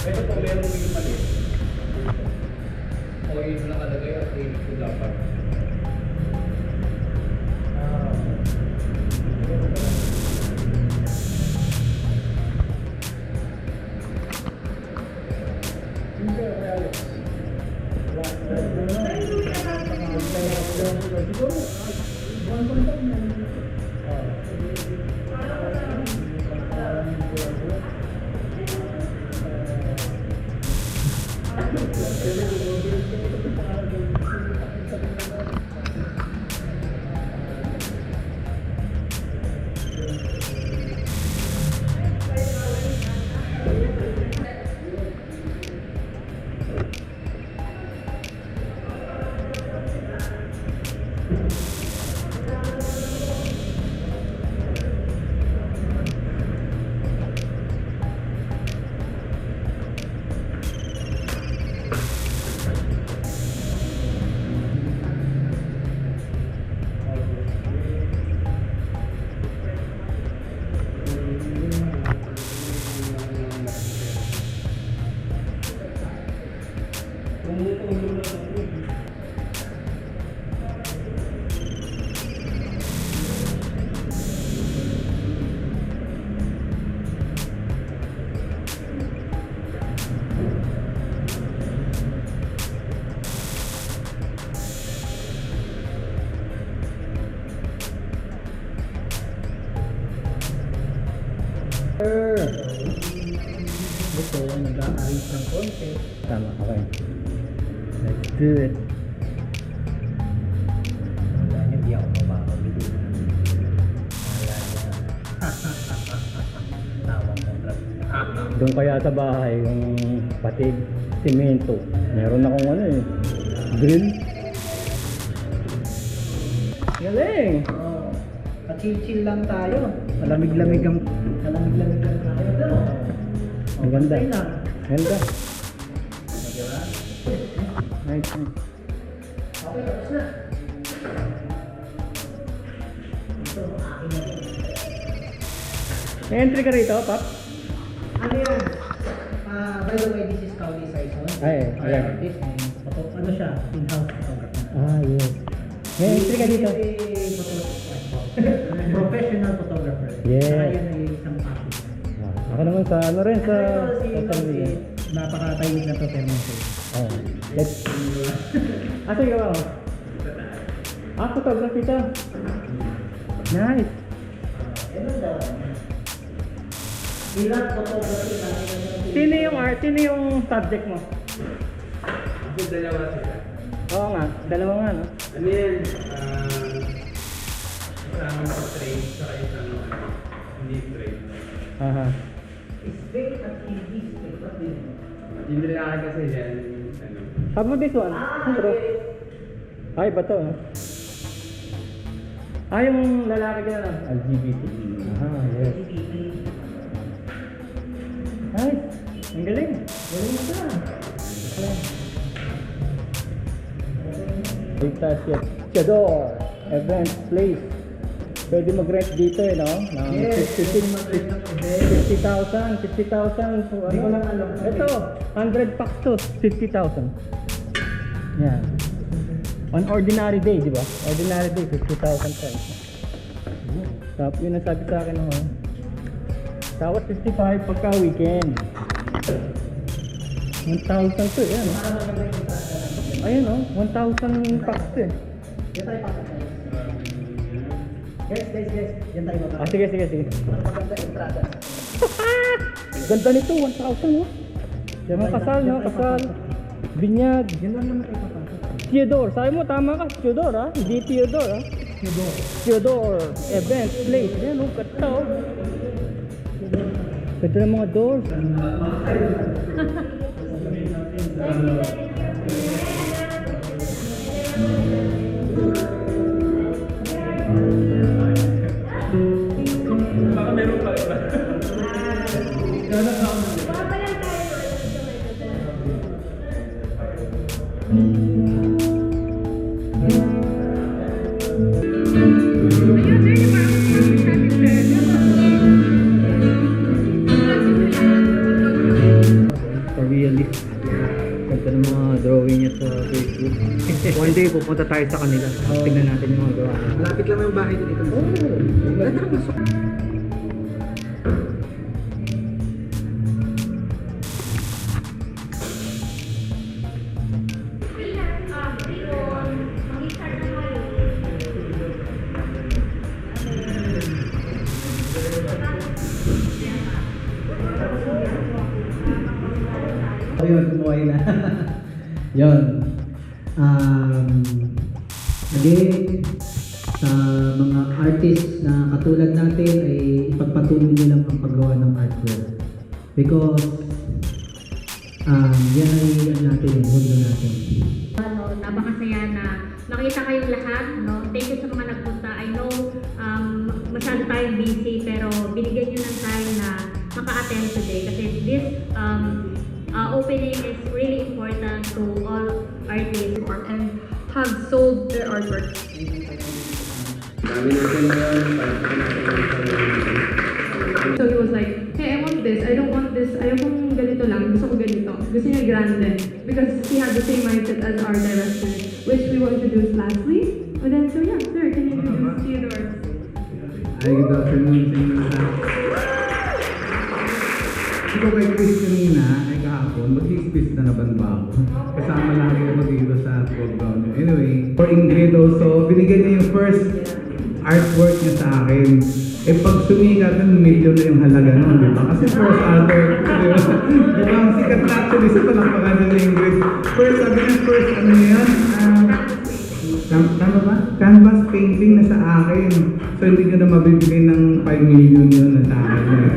Ito po meron yung maliit. O yung nakalagay at ito dapat. Ito, nag-aayos ng konti. Tama, okay. Let's do it. Wala niya, di ako mapapabili. Tawang contract. Doon kaya sa bahay, yung patig, simento. Meron akong ano eh, drill. Galing! Oh, pa-chill-chill lang tayo. Malamig-lamig lang tayo. Pero, Ang ganda. pantay lang. Ganda. Diba? Nice, nice. Okay, tapos na. Ito, akin na rin. May entry ka rito, Pap? Ano yan? By the way, this is Kauli Saison. Ay, ayan. Artist, ano siya? In-house photographer. Ah, yes. May entry ka dito. Professional photographer. Yes. Saka yun ay isang passion. Ako naman sa ano rin sa Ito si napaka-tahimik na to pero masaya. Oh. Let's Asa yung gawa mo? Photography to. Nice. Ano daw? Ilang photography na Sino yung art? Sino yung subject mo? Ako dalawa sila. Oo nga, dalawa nga no? Ano yan? Isang sa trade, saka isang hindi trade. Aha. Straight at hindi straight at din. Yung lalaki kasi yan, ano. How about this one? Bro. Ay, ba to? Ah, yung lalaki ka na LGBT. Ah, yes. Nice. Ang galing. Galing mo siya. TEODORE event place. Pwede mag-rent dito eh, no? Ng Yes, 50,000. 50,000. So, Hindi ko lang alam. Ito, 100 packs to 50,000. Yan. On ordinary day, di ba? Ordinary day, 50,000 pesos. Tapos yun ang sabi sa akin, no? Tapos 55 pagka weekend. 1,000 to, yan. Ayun, no? 1,000 packs to eh. Yan tayo pasok. Guys. Yan tayo mababa. Ah, sige. Maganda entrada. Ganda nito, 1,000, no? Yung mga kasal, no? Kasal. Binyag. Yan lang naman tayo papasok. TEODORE. Sabi mo, tama ka. TEODORE, ha? Hindi TEODORE, ha? TEODORE event place. Yan, oh. Ganda, oh. Ganda ng mga doors. Baka meron pa iba. For realist. Ganda ng mga drawing niya sa Facebook. One day pupunta tayo sa kanila. Tingnan natin yung mga drawing. Malapit lang yung bahay dito. Yun, kumuhay na. Yun. Again, sa mga artists na katulad natin ay ipagpatuloy nyo lang ang paggawa ng artwork. Because yan ay natin, yung mundo natin. Napakasaya na makita kayong lahat. Thank you sa mga nagpunta. I know masyado tayong busy pero binigyan nyo ng time na maka-attend today kasi this opening is really important to all artists and have sold their artwork. So he was like, hey, I want this, I don't want this, ayaw kong ganito lang, gusto ko ganito. Gusto niya grande. Because he had the same mindset as our director, which we will introduce lastly. And then, so yeah, sir, can you introduce Theodore? Hi, good afternoon sa inyo lahat. Ito kay Chris kanina, ay kahapon, mag-i-quiz na naman ba ako? Kasama lagi ako dito sa program. Anyway, for Ingrid also, binigyan niya yung first artwork niya sa akin. Eh pag sumikat, million na yung halaga nun, di ba? Kasi first artwork, di ba? Di ba? Ang sikat na actually sa palakpakan niya ni Ingrid. First, sabi niya, first, ano yan? Tama ba? Canvas painting na sa akin. So hindi ko na mabibigay ng 5 million yun na sa akin.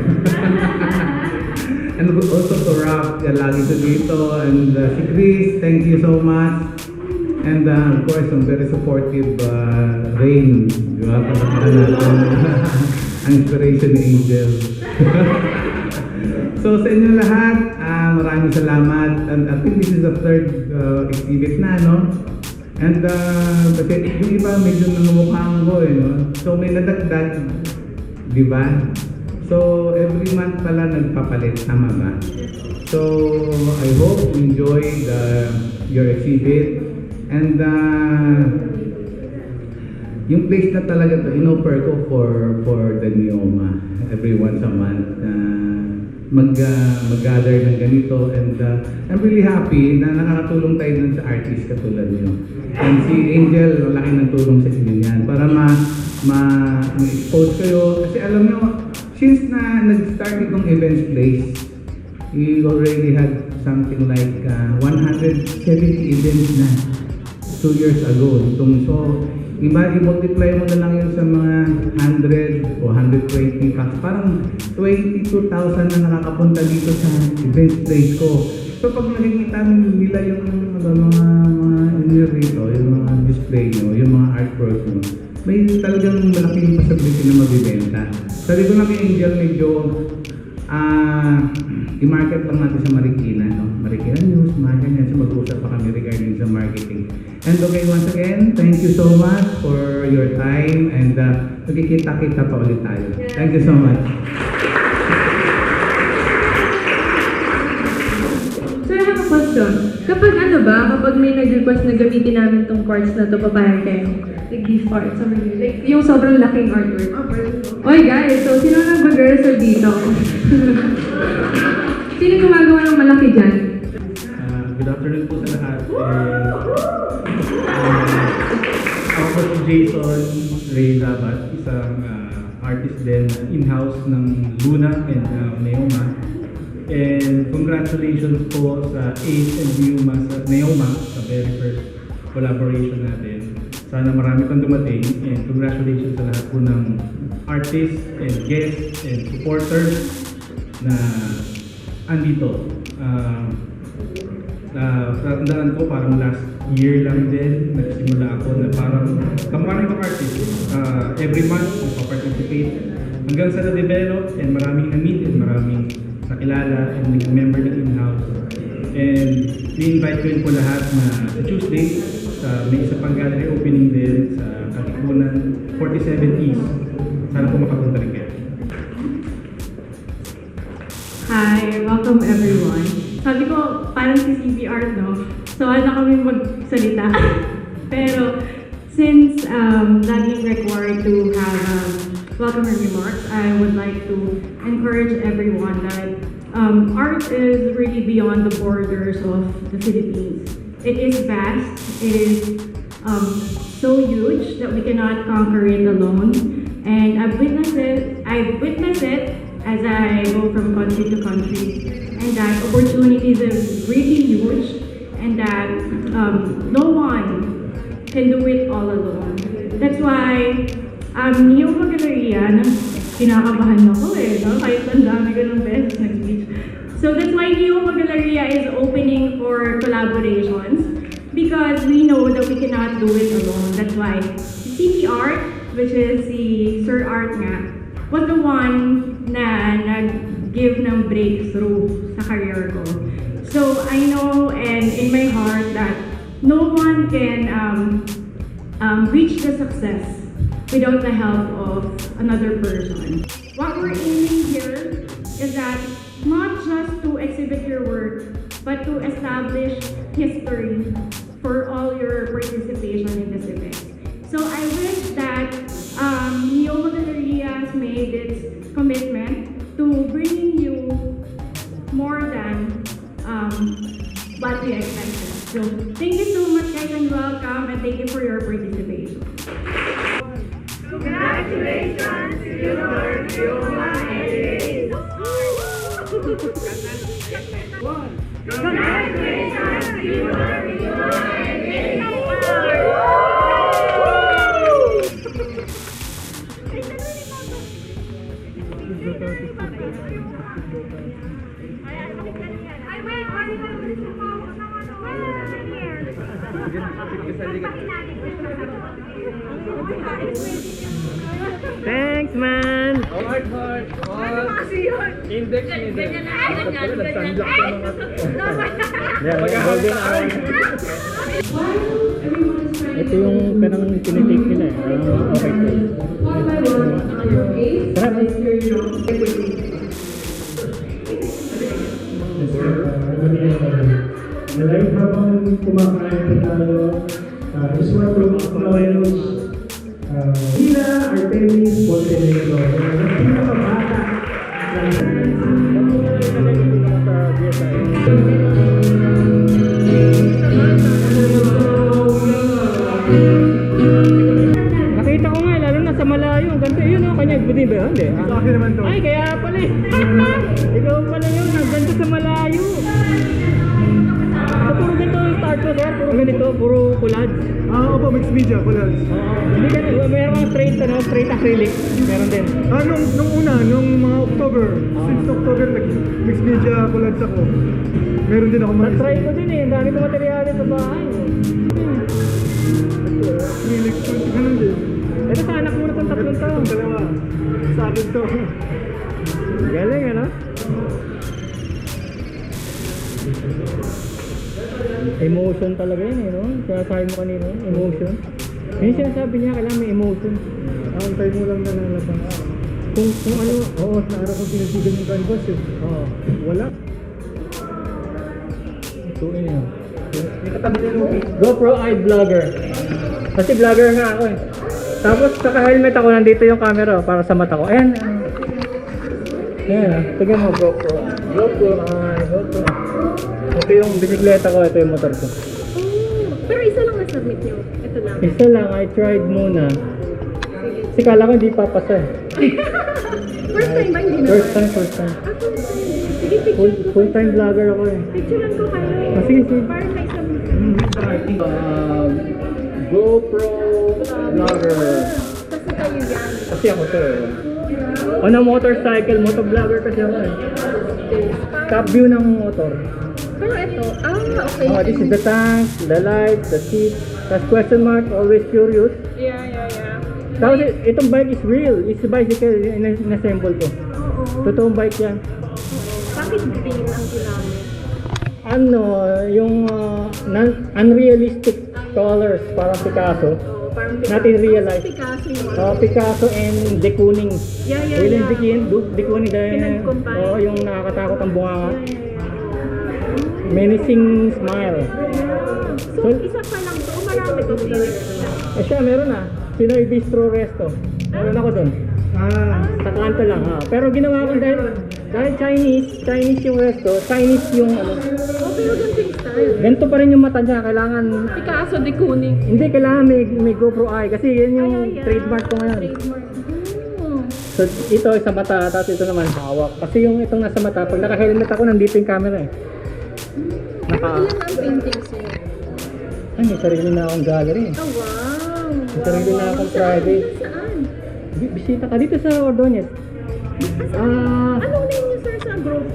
And also to Rap, lagi ko dito. And si Chris, thank you so much. And of course, I'm very supportive Rain. Di ba? Pagkakala natin ang inspiration ni Angel. So sa inyo lahat, maraming salamat. And I think this is the third exhibit na, no? And kasi yung iba medyo nangamukhaan ko eh, no? So may nadagdag, di ba? So every month pala nagpapalit, tama ba? So I hope you enjoy your exhibit. And yung place na talaga to, in-offer ko for the NEOMA every once a month. Mag-gather ng ganito, and I'm really happy na nakakatulong tayo dun sa artist katulad niyo. And si Angel, laki ng tulong sa inyo yan para ma-expose kayo. Kasi alam niyo, since na nag-start itong events place, we already had something like 170 events na 2 years ago. So, i-multiply mo na lang yun sa mga 100 o 120 packs. Parang 22,000 na nakakapunta dito sa event place ko. So, pag nakikita nila yung mga inyo rito, yung mga display nyo, yung mga artwork nyo, may talagang malaking possibility na mabibenta. Sabi ko lang kay Angel, medyo i-market lang natin sa Marikina, no? Marikina News, mga ganyan. So mag-usap pa kami regarding sa marketing. And okay, once again, thank you so much for your time, and magkikita-kita pa ulit tayo. Thank you so much. So I have a question. Kapag may nag-request na gamitin namin tong parts na to, papayag kayo? Like these parts, like yung sobrang laking artwork. Oy guys, so sino nag-rehearsal dito? Sino gumagawa ng malaki dyan? Good afternoon po sa lahat. Ako po si Jason Ray Labat, isang artist din in-house ng Luna and NEOMA. And congratulations po sa ACE and NEOMA sa very first collaboration natin. Sana marami pang dumating, and congratulations sa lahat po ng artists and guests and supporters na andito. Tandaan ko parang last year lang din nagsimula ako na parang kamukha ng artist. Every month nagpa-participate hanggang sa na-develop and maraming na-meet and maraming nakilala and naging member ng in-house. And i-invite ko yun po lahat na sa Tuesday, may isa pang gallery opening din sa Katipunan 47 East. Sana po makapunta rin kayo. Hi, welcome everyone. Sabi ko, parang si CBR, no? So, ano kami magsalita. Pero, since laging required to have welcoming remarks, I would like to encourage everyone that art is really beyond the borders of the Philippines. It is vast, it is so huge that we cannot conquer it alone. And I've witnessed it as I go from country to country, and that opportunities is really huge, and that no one can do it all alone. That's why NEOMA Galleria, kinakabahan ako no? Kahit ang dami ko ng beses nag-speech. So that's why NEOMA Galleria is opening for collaborations, because we know that we cannot do it alone. That's why CP Art, which is si Sir Art nga, was the one na nag-give ng breakthrough sa career ko. So I know and in my heart that no one can reach the success without the help of another person. What we're aiming here is that not just to exhibit your work, but to establish history for all your participation in this event. So I wish that NEOMA Galleria has made its commitment to bringing you more than what we expected. So thank you so much guys and welcome, and thank you for your participation. Congratulations to your NEOMA entries! Congratulations to your NEOMA entries! Thanks, man! Index nito. Nagsanjak sa mga Golden hour. Ito yung kanang tinitake nila eh. Okay po. Like habang kumakain po tayo, just want to acknowledge Hila Artemis Montenegro, ang pinakabata Nakita ko nga, lalo na sa malayo. Ganito yun o, kanya buti ba yun? Sa akin naman to. Ay, kaya pala eh. Ikaw pala yun, ganito sa malayo. So, puro ganito yung start ko, sir? Puro ganito, puro collage. Opo, mixed media, collage. Hindi ka, meron kang straight acrylic. Meron din. Nung mga October, since October, mixed media collage ako. Meron din ako mga Na-try ko din eh, ang dami ko materyales sa bahay. acrylic, ganun din. Ito sa anak mo na itong tatlong taon. Dalawa. Sa akin to. Galing ano? Emotion talaga yun eh, no? Kaya sabi mo kanina, emotion. Yung sinasabi niya, kailangan may emotion. Antay mo lang na lalabas. Kung ano, Oo, sa araw ko pinagsigan yung canvas eh. oo. Wala. Tuin yun. GoPro ay vlogger. Kasi vlogger nga ako eh. Tapos naka-helmet ako, nandito yung camera para sa mata ko. Ayan. Ayan, tignan mo GoPro. GoPro. Ito yung bisikleta ko, ito yung motor ko. Pero isa lang na-submit nyo. Ito lang. Isa lang, I tried muna. Kasi kala ko hindi papasa eh. First time ba hindi na? First time. Sige, picture. Full time vlogger ako eh. Picturean ko kayo. Sige. Parang may submit. GoPro vlogger. Kasi kayo yan. Kasi ako to eh. On a motorcycle, motovlogger kasi ako eh. Top view ng motor. Pero ito, okay. Oh, this is the tank, the lights, the seat. That's question mark, always curious. Yeah. Tapos itong bike is real. It's a bicycle, in-assemble ko. Oo. Totoong bike yan. Bakit green ang ginamit? Ano, yung unrealistic colors, parang Picasso. Oo, parang Natin realize. Picasso yun. Picasso and de Kooning. Yeah. William de Kooning dahil Pinag-combine. yung nakakatakot ang bunganga. Menacing smile. So, isa pa lang to, marami to. Siya, meron na. Pinoy Bistro Resto. Meron ako dun. Sa kanto lang ha. Pero ginawa ko dahil Chinese yung resto, Chinese yung ano. Oh, pero ganito yung style. Ganito pa rin yung mata niya, kailangan Picasso de Kooning. hindi kailangan may GoPro eye kasi yan yung trademark ko ngayon. Trademark. Oh. So ito sa mata, tapos ito naman hawak. Kasi yung itong nasa mata, pag naka-helmet ako, nandito yung camera eh. Pero ilan ang paintings niyo? Ay, may sarili na akong gallery. Oh, wow. May sarili na akong private. Saan? Bisita ka dito sa Ordonez. Anong name niyo, sir, sa group?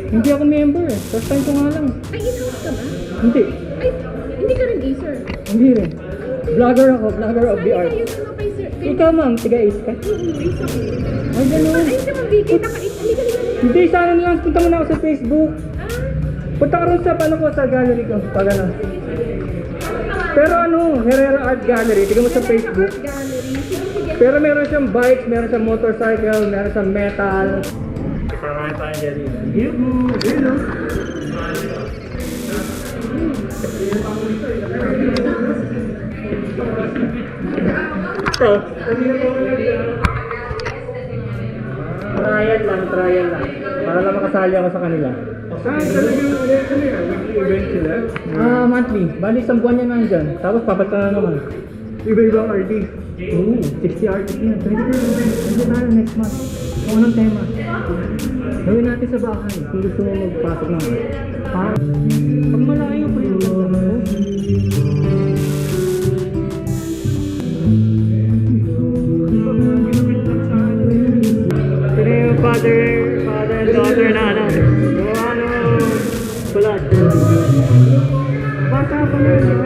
Hindi ako member eh. First time ko nga lang. Ay, in-house ka ba? Hindi. Ay, hindi ka rin gay, sir. Hindi rin. Vlogger ako. Vlogger of the Ay, art. kayo ano kay sir? Ikaw ma'am, tiga-ace ka? Ace ako. Ay, gano'n. Ay, hindi naman bigay. Halika. Hindi, sana lang. Punta mo na ako sa Facebook. Punta ka rin sa paano ko sa gallery ko. Pag ano. Pero ano, Herrera Art Gallery. Tignan mo sa Facebook. Gallery. Sige. Pero meron siyang bikes, meron siyang motorcycle, meron siyang metal. Parang tayo dyan. Ito. Trial lang. Para lang makasali ako sa kanila. Event sila? Monthly. Bali, isang buwan yan nandyan. Tapos papat ka na naman. Iba-ibang artist. Oo, 60 artists yan. Pwede tayo next month. Kung anong tema. Gawin natin sa bahay. Kung gusto mo magpasok na. Pag malayo pa yun. Ito na yung father and daughter na ano. Yung ano, kulad. Bata pa na.